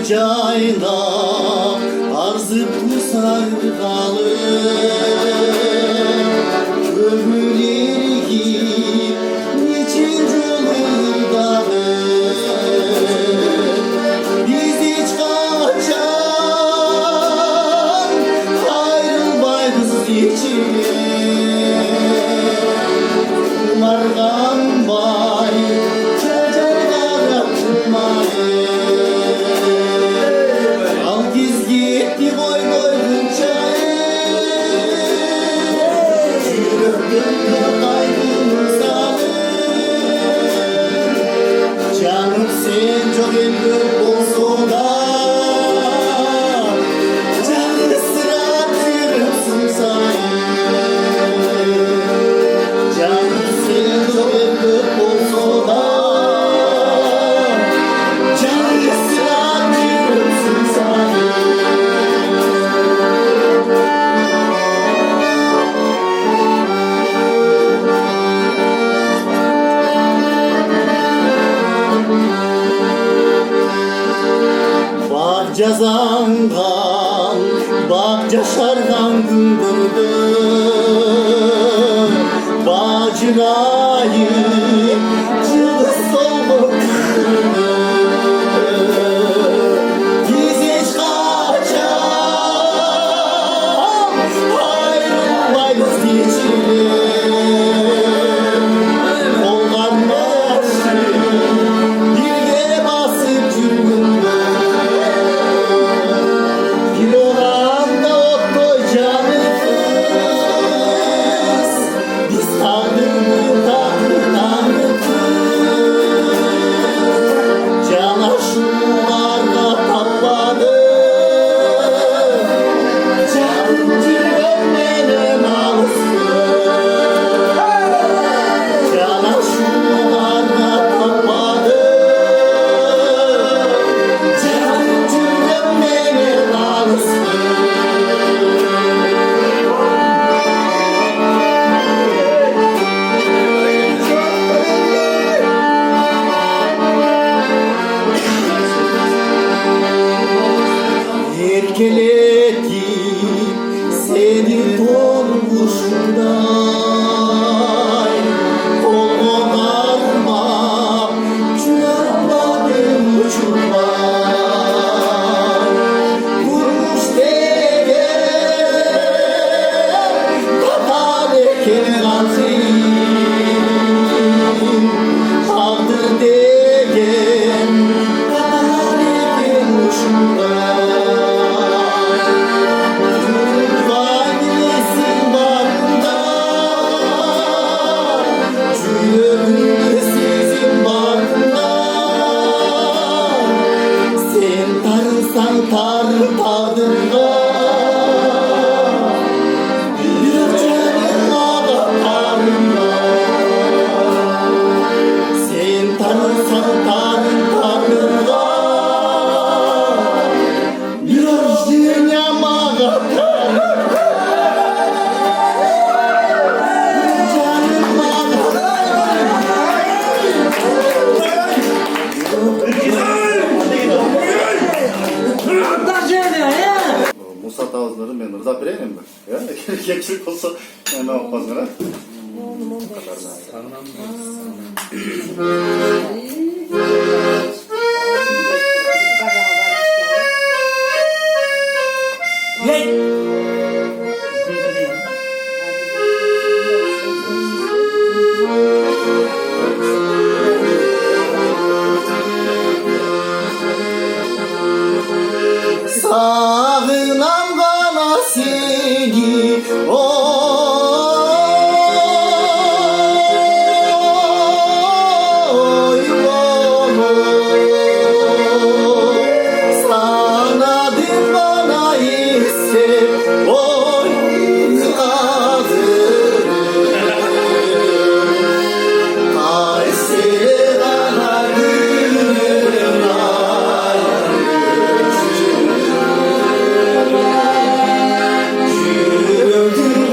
cayna arzıp sardalı kömürleri niçin yolundalı biz hiç kaçan ayrılmayız içine Margan bay çocuklara tutmayı al giz gitti koy koydun çayı yürüdüm kaydın salı canım sen çok elbir olsun da canı sıra tırıpsın sayı canım sen çok elbir olsun da canı sıra tırıpsın sayı Bakca zangan, bakca şargan gündürdü Bacırayı cılız soğuk kırdı Biz hiç kaçan ayrılmayız içine Kollar başı dilge basıp cürgünde Bir oranda otto canı kız Biz tanrı Can aşılarla tapladı Can cürgünmenin ağzı Can aşılarla tapladı Can cürgünmenin ağzı Erkeletip seni dolmuşunday Kollarıma çırpmadım uçurmay Vurmuş dege Kataleke gazim Aldı degem Kataleke uçurmay Tanrı tadında bir canım ağlarında Sen tanırsan Tanrı tadında bir dünyam ağlarında Canım Musa Tavızları ben Rıza Birey'im mi? Ya, gençlik olsa ne yapmaz mı? Sağınam kana seni oy Sana dil bana ise oy Ay sevana gülüm ay Yürüdüm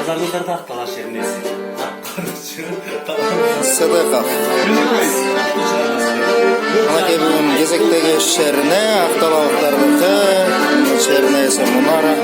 Nazarlılar da aktalar şernesi. Sadaka. Anaki bugün Gezekteki şerine, Aktalavuklardaki şernesi Munara.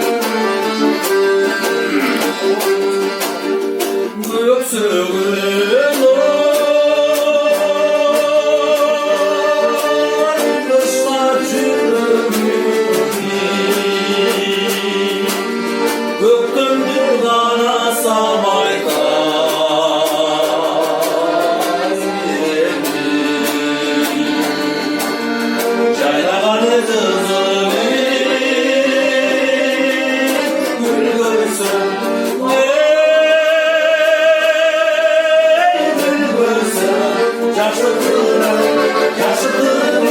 Yaşlı